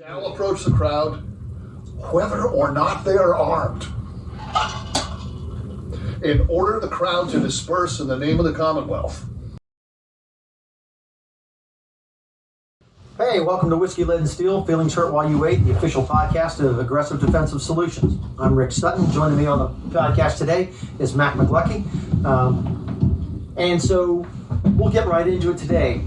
Shall approach the crowd, whether or not they are armed, and order the crowd to disperse in the name of the Commonwealth. Hey, welcome to Whiskey, Lead, and Steel, Feelings Hurt While You Wait, the official podcast of Aggressive Defensive Solutions. I'm Ric Sutton. Joining me on the podcast today is Mac McLuckie. And so we'll get right into it today.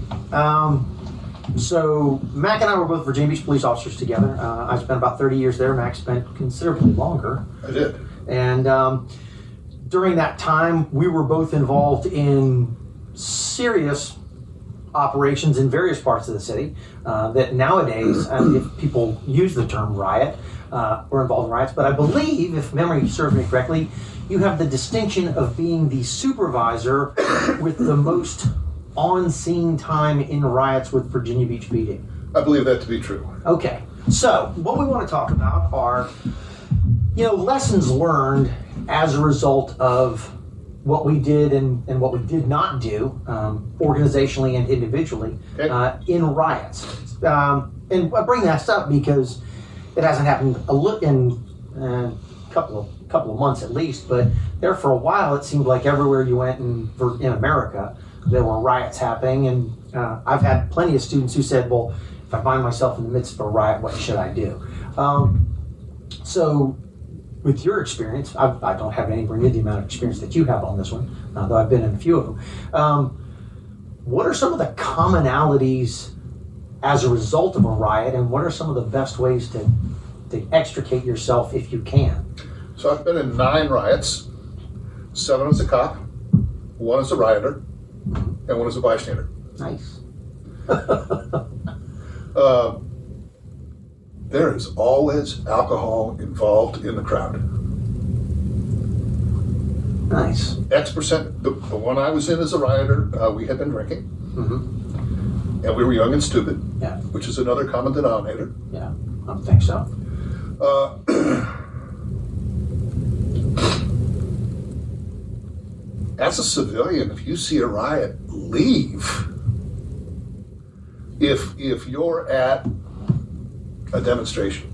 So Mac and I were both Virginia Beach police officers together. I spent about 30 years there. Mac spent considerably longer. I did. And during that time, we were both involved in serious operations in various parts of the city that nowadays, if people use the term riot, we're involved in riots. But I believe, if memory serves me correctly, you have the distinction of being the supervisor with the most on-scene time in riots with Virginia Beach PD. I believe that to be true. Okay, so what we want to talk about are, lessons learned as a result of what we did and what we did not do, organizationally and individually, in riots. And I bring that up because it hasn't happened in a couple of months at least, but there for a while it seemed like everywhere you went in America, there were riots happening, and I've had plenty of students who said, well, if I find myself in the midst of a riot, what should I do? So with your experience, I don't have anywhere near the amount of experience that you have on this one, though I've been in a few of them. What are some of the commonalities as a result of a riot, and what are some of the best ways to extricate yourself if you can? So I've been in 9 riots, 7 as a cop, 1 as a rioter, and 1 as a bystander. Nice. There is always alcohol involved in the crowd. Nice. X%, the one I was in as a rioter, we had been drinking, and we were young and stupid, which is another common denominator. Yeah, I don't think so. As a civilian, if you see a riot, leave. If you're at a demonstration,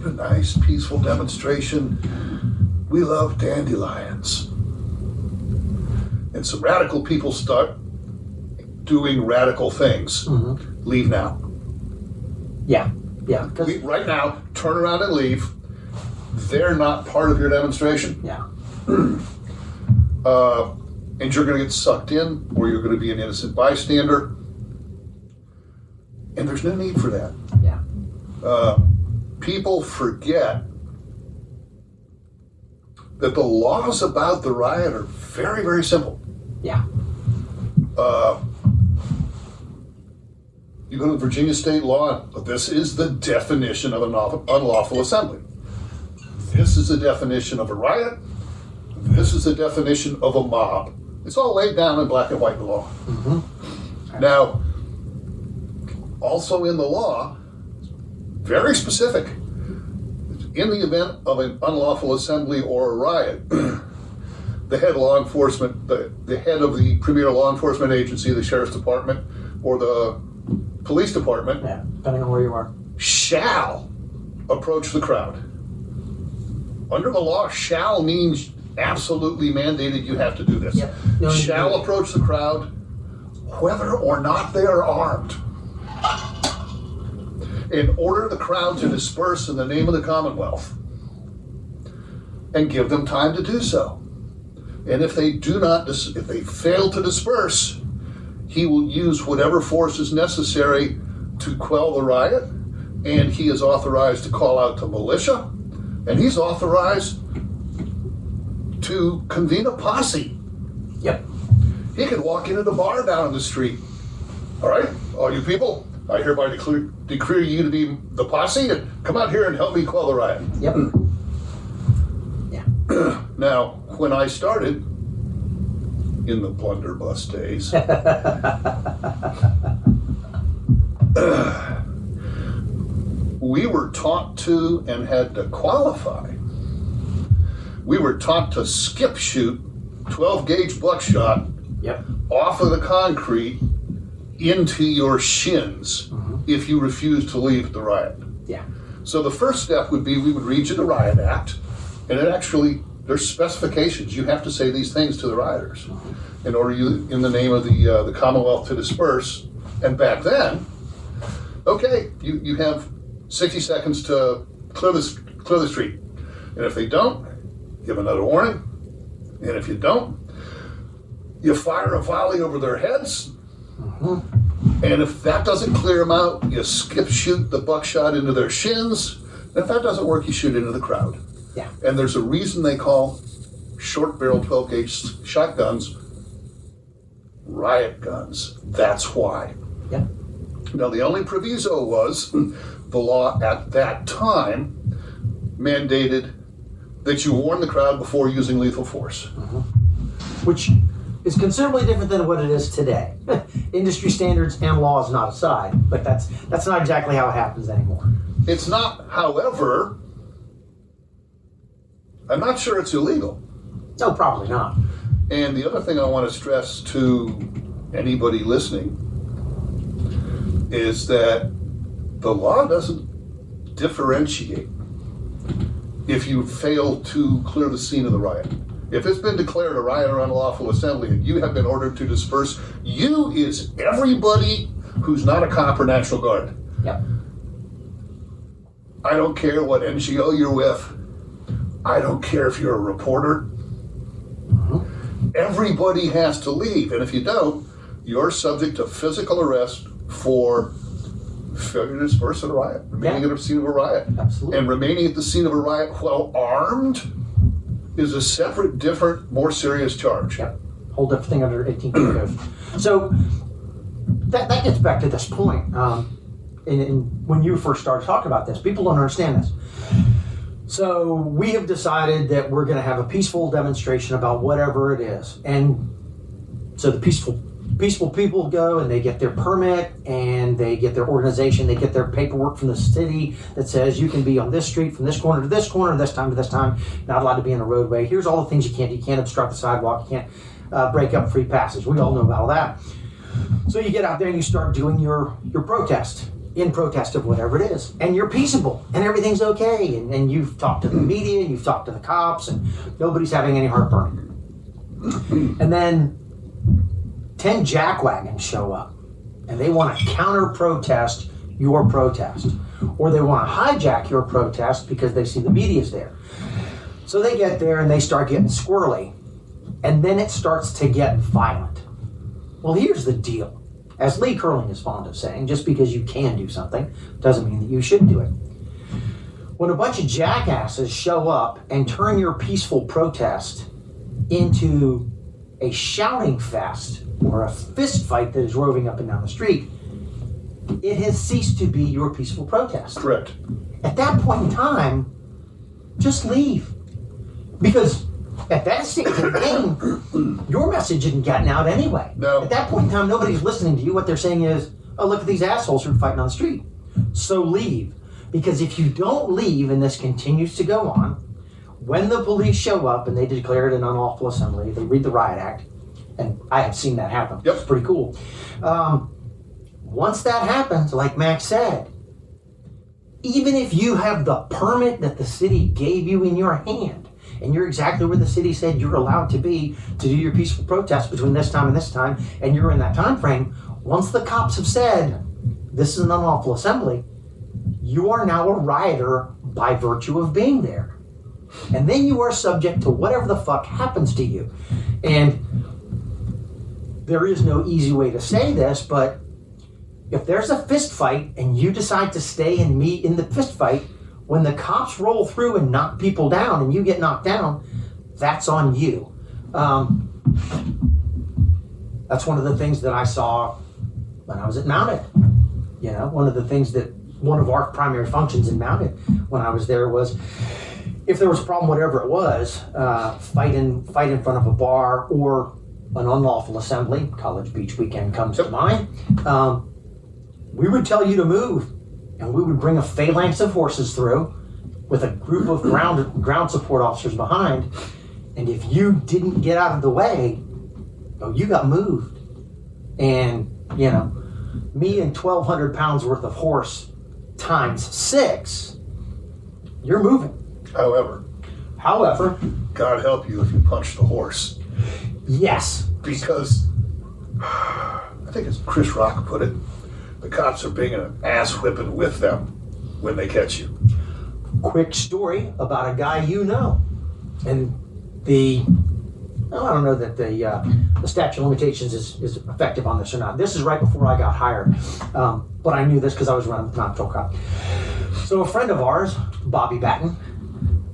a nice peaceful demonstration, we love dandelions, and some radical people start doing radical things, leave now. Yeah. Right now, turn around and leave. They're not part of your demonstration. Yeah. And you're going to get sucked in, or you're going to be an innocent bystander. And there's no need for that. Yeah. People forget that the laws about the riot are very, very simple. Yeah. You go to Virginia state law, this is the definition of an unlawful assembly. This is the definition of a riot. This is the definition of a mob. It's all laid down in black and white in the law. Now, also in the law, very specific, in the event of an unlawful assembly or a riot, the head law enforcement, the head of the premier law enforcement agency, the sheriff's department, or the police department, depending on where you are, shall approach the crowd. Under the law, shall means absolutely mandated, you have to do this. Shall approach the crowd, whether or not they are armed, and order the crowd to disperse in the name of the Commonwealth, and give them time to do so. And if they if they fail to disperse, he will use whatever force is necessary to quell the riot, and he is authorized to call out to militia, and he's authorized to convene a posse. Yep. He could walk into the bar down the street. All right, all you people, I hereby decree you to be the posse, and come out here and help me quell the riot. Yep. Yeah. Now, when I started in the blunderbuss days, we were taught to and had to qualify. We were taught to skip shoot 12 gauge buckshot off of the concrete into your shins. if you refuse to leave the riot. Yeah. So the first step would be we would read you the Riot Act, and it actually, there's specifications. You have to say these things to the rioters in order in the name of the Commonwealth to disperse. And back then, okay, you have 60 seconds to clear the street. And if they don't, give another warning. And if you don't, you fire a volley over their heads. And if that doesn't clear them out, you shoot the buckshot into their shins. And if that doesn't work, you shoot into the crowd. Yeah. And there's a reason they call short barrel 12-gauge shotguns riot guns. That's why. Yeah. Now, the only proviso was the law at that time mandated that you warn the crowd before using lethal force. Which is considerably different than what it is today. Industry standards and laws not aside, but that's not exactly how it happens anymore. It's not, however, I'm not sure it's illegal. No, probably not. And the other thing I want to stress to anybody listening is that the law doesn't differentiate if you fail to clear the scene of the riot. If it's been declared a riot or unlawful assembly and you have been ordered to disperse, you is everybody who's not a cop or National Guard. Yep. I don't care what NGO you're with. I don't care if you're a reporter. Everybody has to leave, and if you don't, you're subject to physical arrest for failure to disperse at a riot, remaining at the scene of a riot. Absolutely. And remaining at the scene of a riot while armed is a separate, different, more serious charge. Yep. Hold everything under 18 code. So that gets back to this point. And when you first started talking about this, people don't understand this. So we have decided that we're going to have a peaceful demonstration about whatever it is. And so the peaceful people go and they get their permit and they get their organization, they get their paperwork from the city that says you can be on this street from this corner to this corner, this time to this time, not allowed to be in a roadway. Here's all the things you can't do. You can't obstruct the sidewalk. You can't break up free passage. We all know about all that. So you get out there and you start doing your protest, in protest of whatever it is. And you're peaceable and everything's okay. And you've talked to the media, you've talked to the cops, and nobody's having any heartburn. And then 10 jackwagons show up and they want to counter protest your protest, or they want to hijack your protest because they see the media's there. So they get there and they start getting squirrely, and then it starts to get violent. Well, here's the deal. As Lee Curling is fond of saying, just because you can do something doesn't mean that you should do it. When a bunch of jackasses show up and turn your peaceful protest into a shouting fest or a fist fight that is roving up and down the street, it has ceased to be your peaceful protest. Correct. At that point in time, just leave. Because at that stage of the game, your message hadn't gotten out anyway. No. At that point in time, nobody's listening to you. What they're saying is, oh, look at these assholes who are fighting on the street. So leave. Because if you don't leave and this continues to go on, when the police show up and they declare it an unlawful assembly, they read the Riot Act, and I have seen that happen. Yep. It's pretty cool. Once that happens, like Max said, even if you have the permit that the city gave you in your hand, and you're exactly where the city said you're allowed to be to do your peaceful protest between this time and this time, and you're in that time frame, once the cops have said this is an unlawful assembly, you are now a rioter by virtue of being there. And then you are subject to whatever the fuck happens to you. And there is no easy way to say this, but if there's a fist fight and you decide to stay and meet in the fist fight, when the cops roll through and knock people down and you get knocked down, that's on you. That's one of the things that I saw when I was at Mounted. You know, one of our primary functions in Mounted when I was there was, if there was a problem, whatever it was, fight in front of a bar or an unlawful assembly, College Beach weekend comes to mind, we would tell you to move, and we would bring a phalanx of horses through with a group of ground support officers behind, and if you didn't get out of the way, oh, you got moved. And, you know, me and 1,200 pounds worth of horse times 6, you're moving. However, God help you if you punch the horse. Yes. Because, I think as Chris Rock put it, the cops are bringing an ass whipping with them when they catch you. Quick story about a guy you know. And I don't know that the statute of limitations is effective on this or not. This is right before I got hired. But I knew this because I was running the non-patrol cop. So a friend of ours, Bobby Batten,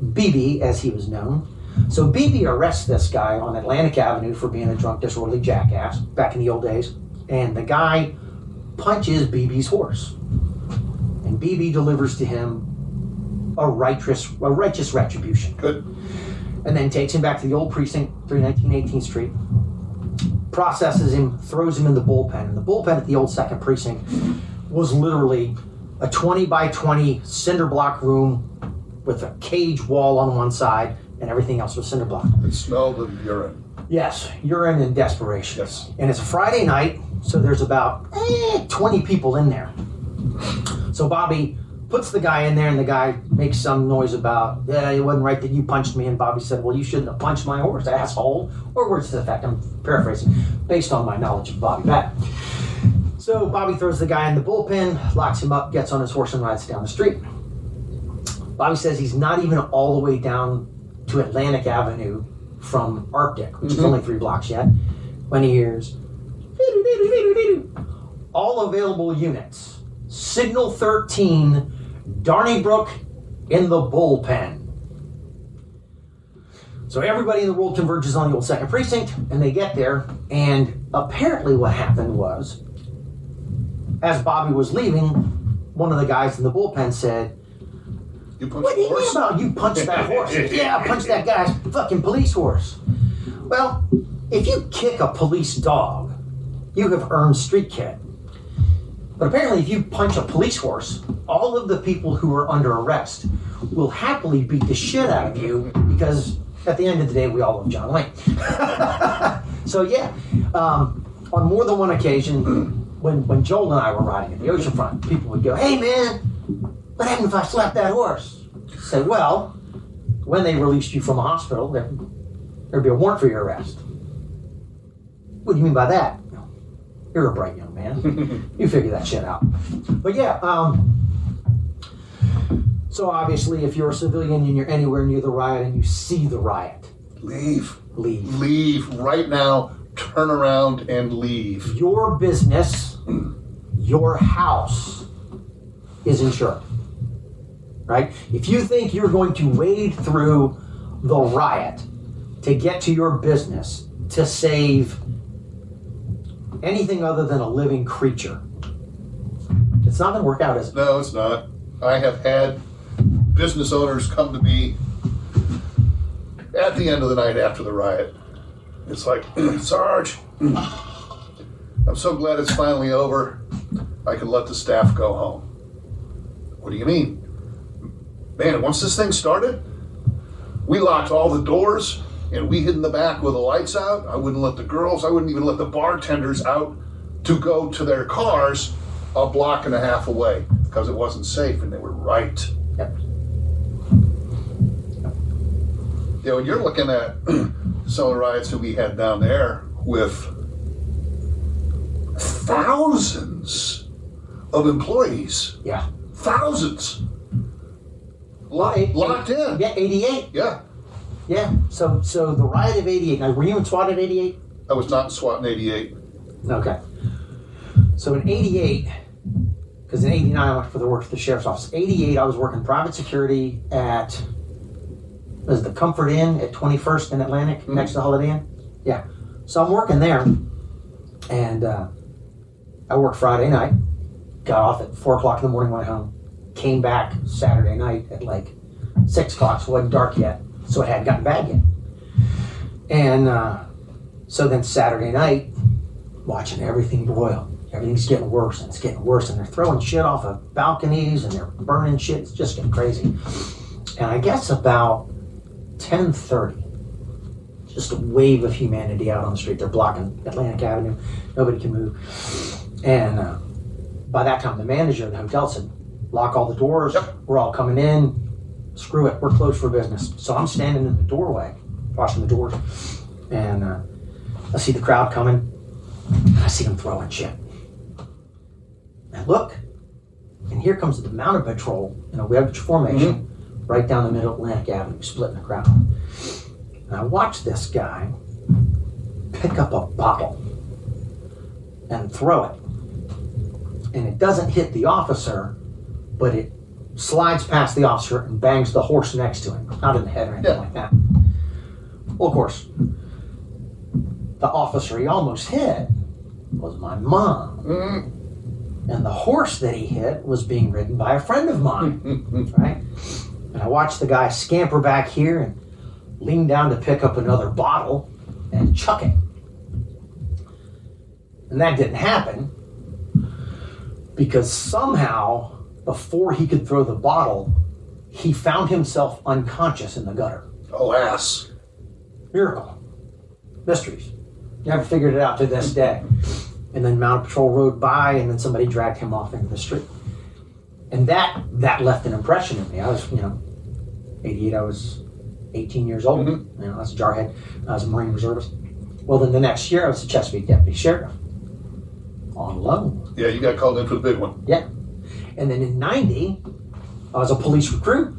BB as he was known. So BB arrests this guy on Atlantic Avenue for being a drunk, disorderly jackass back in the old days. And the guy punches BB's horse. And BB delivers to him a righteous retribution. Good. And then takes him back to the old precinct, 319 18th Street, processes him, throws him in the bullpen. And the bullpen at the old 2nd Precinct was literally a 20 by 20 cinder block room with a cage wall on one side, and everything else was cinder block. It smelled of urine. Yes, urine and desperation. Yes. And it's a Friday night, so there's about 20 people in there. So Bobby puts the guy in there, and the guy makes some noise about, it wasn't right that you punched me. And Bobby said, well, you shouldn't have punched my horse, asshole. Or words to the effect, I'm paraphrasing, based on my knowledge of Bobby Batten. So Bobby throws the guy in the bullpen, locks him up, gets on his horse, and rides down the street. Bobby says he's not even all the way down to Atlantic Avenue from Arctic, which is only 3 blocks yet, when he hears, all available units, Signal 13, Darnybrook in the bullpen. So everybody in the world converges on the old 2nd Precinct, and they get there, and apparently what happened was, as Bobby was leaving, one of the guys in the bullpen said, You punched what do the you mean horse? about you punched that horse? Yeah, I punched that guy's fucking police horse. Well, if you kick a police dog, you have earned street cred. But apparently if you punch a police horse, all of the people who are under arrest will happily beat the shit out of you because at the end of the day, we all love John Wayne. So yeah, on more than one occasion, when Joel and I were riding at the oceanfront, people would go, hey man, what happened if I slapped that horse? I said, well, when they released you from the hospital, there'd be a warrant for your arrest. What do you mean by that? You're a bright young man. You figure that shit out. But yeah, so obviously if you're a civilian and you're anywhere near the riot and you see the riot, Leave. leave. Leave right now. Turn around and leave. Your business, your house is insured. Right? If you think you're going to wade through the riot to get to your business to save anything other than a living creature, it's not going to work out, is it? No, it's not. I have had business owners come to me at the end of the night after the riot. It's like, Sarge, I'm so glad it's finally over. I can let the staff go home. What do you mean? Man, once this thing started, we locked all the doors and we hid in the back with the lights out. I wouldn't let the girls, I wouldn't even let the bartenders out to go to their cars a block and a half away because it wasn't safe, and they were right. Yep. You know, you're looking at some of the riots that we had down there with thousands of employees. Yeah. Thousands. Locked in. Yeah, 88. Yeah. Yeah. So the riot of 88. Now, were you in SWAT at 88? I was not in SWAT in 88. Okay. So in 88, because in 89 I went for the work for the sheriff's office. 88, I was working private security at, was the Comfort Inn at 21st and Atlantic, next to the Holiday Inn? Yeah. So I'm working there, and I worked Friday night, got off at 4 o'clock in the morning, went home, came back Saturday night at like 6 o'clock, so it wasn't dark yet, so it hadn't gotten bad yet. And so then Saturday night, watching everything broil. Everything's getting worse, and it's getting worse, and they're throwing shit off of balconies, and they're burning shit. It's just getting crazy. And I guess about 10:30, just a wave of humanity out on the street. They're blocking Atlantic Avenue. Nobody can move. And by that time, the manager of the hotel said, lock all the doors. Yep. We're all coming in. Screw it. We're closed for business. So I'm standing in the doorway, watching the doors, and I see the crowd coming. And I see them throwing shit. And look, and here comes the mounted patrol in a wedge formation right down the middle of Atlantic Avenue, splitting the crowd. And I watched this guy pick up a bottle and throw it. And it doesn't hit the officer, but it slides past the officer and bangs the horse next to him. Not in the head or anything like that. Well, of course, the officer he almost hit was my mom. And the horse that he hit was being ridden by a friend of mine, right? And I watched the guy scamper back here and lean down to pick up another bottle and chuck it. And that didn't happen because somehow, before he could throw the bottle, he found himself unconscious in the gutter. Alas. Miracle. Mysteries. Never figured it out to this day. And then Mounted Patrol rode by, and then somebody dragged him off into the street. And that left an impression in me. I was, 88, I was 18 years old. I was a jarhead. I was a Marine reservist. Well, then the next year, I was a Chesapeake deputy sheriff. On loan. Yeah, you got called in for the big one. Yeah. And then in 90, I was a police recruit.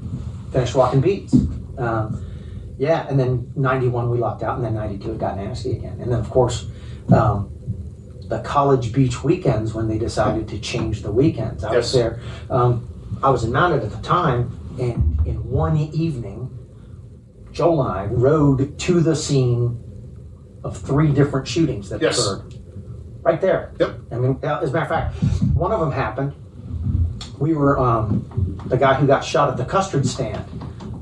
Finished walking beats. And then 91 we locked out, and then 92 it got nasty again. And then, of course, the college beach weekends when they decided to change the weekends. I was there. I was in Mounted at the time, and in one evening, Joel and I rode to the scene of 3 different shootings that occurred. Right there. Yep. I mean, as a matter of fact, one of them happened. We were the guy who got shot at the custard stand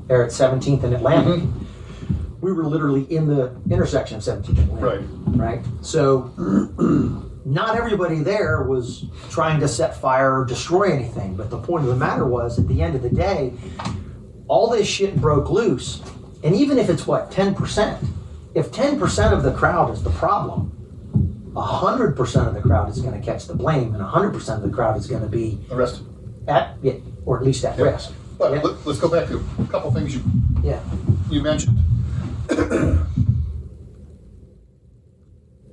there at 17th and Atlantic. We were literally in the intersection of 17th and Atlantic. Right. So not everybody there was trying to set fire or destroy anything, but the point of the matter was, at the end of the day, all this shit broke loose. And even if it's 10%, if 10% of the crowd is the problem, 100% of the crowd is going to catch the blame, and 100% of the crowd is going to be arrested, or at least at risk. But let's go back to a couple things you mentioned.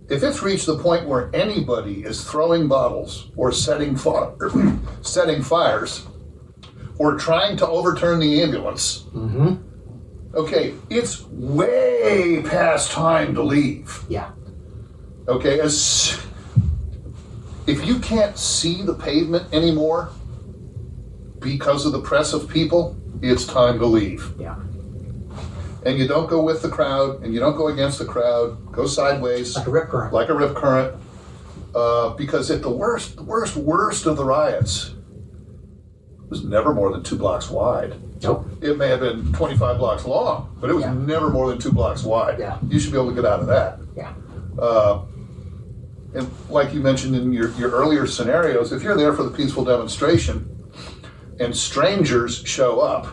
If it's reached the point where anybody is throwing bottles or setting fires or trying to overturn the ambulance, okay, it's way past time to leave. Yeah. Okay, if you can't see the pavement anymore because of the press of people, it's time to leave. Yeah. And you don't go with the crowd, and you don't go against the crowd. Go sideways. Like a rip current. Like a rip current. Because at the worst of the riots, it was never more than 2 blocks wide. Nope. It may have been 25 blocks long, but it was never more than 2 blocks wide. Yeah. You should be able to get out of that. Yeah. And like you mentioned in your earlier scenarios, if you're there for the peaceful demonstration and strangers show up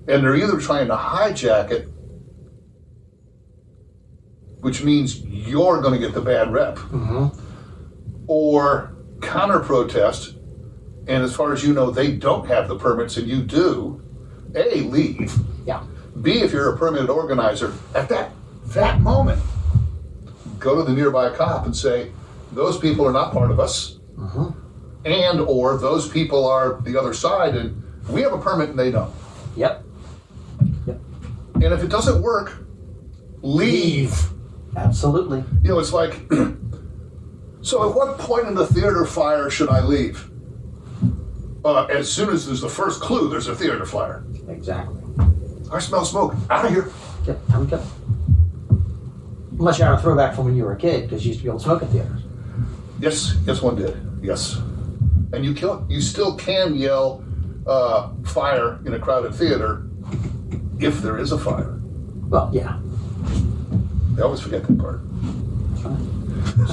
and they're either trying to hijack it, which means you're going to get the bad rep, or counter-protest, and as far as you know, they don't have the permits and you do, A, leave. Yeah. B, if you're a permitted organizer, at that moment, go to the nearby cop and say, those people are not part of us, and or those people are the other side, and we have a permit and they don't. Yep. And if it doesn't work, leave. Absolutely. It's like, so at what point in the theater fire should I leave? As soon as there's the first clue, there's a theater fire. Exactly. I smell smoke. Out of here. Yep, time to go. Unless you have a throwback from when you were a kid, because you used to be able to smoke in theaters. Yes, one did. Yes. And you still can yell fire in a crowded theater if there is a fire. Well, yeah. They always forget that part.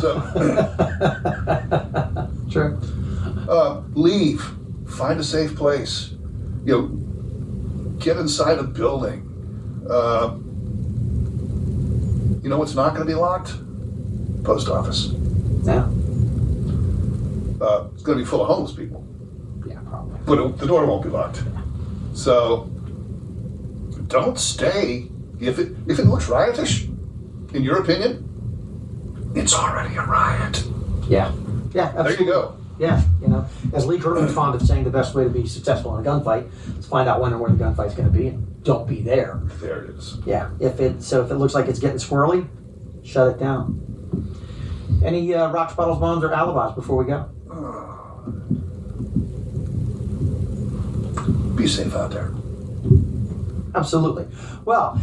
So, True. Leave. Find a safe place. Get inside a building. You know what's not going to be locked? Post office. Yeah. it's going to be full of homeless people. Yeah, probably. But the door won't be locked. So don't stay if it looks riotous. In your opinion, it's already a riot. Yeah. Yeah, absolutely. There you go. Yeah, as Lee Kirtland's fond of saying, the best way to be successful in a gunfight is find out when and where the gunfight's going to be, and don't be there. There it is. Yeah. If it looks like it's getting squirrely, shut it down. Any rocks, bottles, bombs, or alibis before we go? Be safe out there. Absolutely. Well,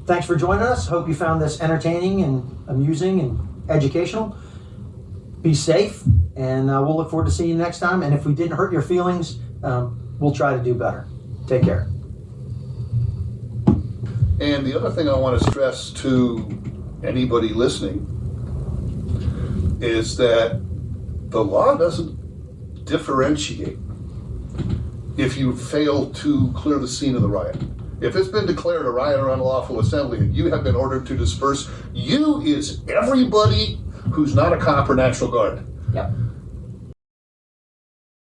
thanks for joining us. Hope you found this entertaining and amusing and educational. Be safe, and we'll look forward to seeing you next time. And if we didn't hurt your feelings, we'll try to do better. Take care. And the other thing I want to stress to anybody listening is that the law doesn't differentiate if you fail to clear the scene of the riot. If it's been declared a riot or unlawful assembly and you have been ordered to disperse, you is everybody who's not a cop or National Guard. Yep.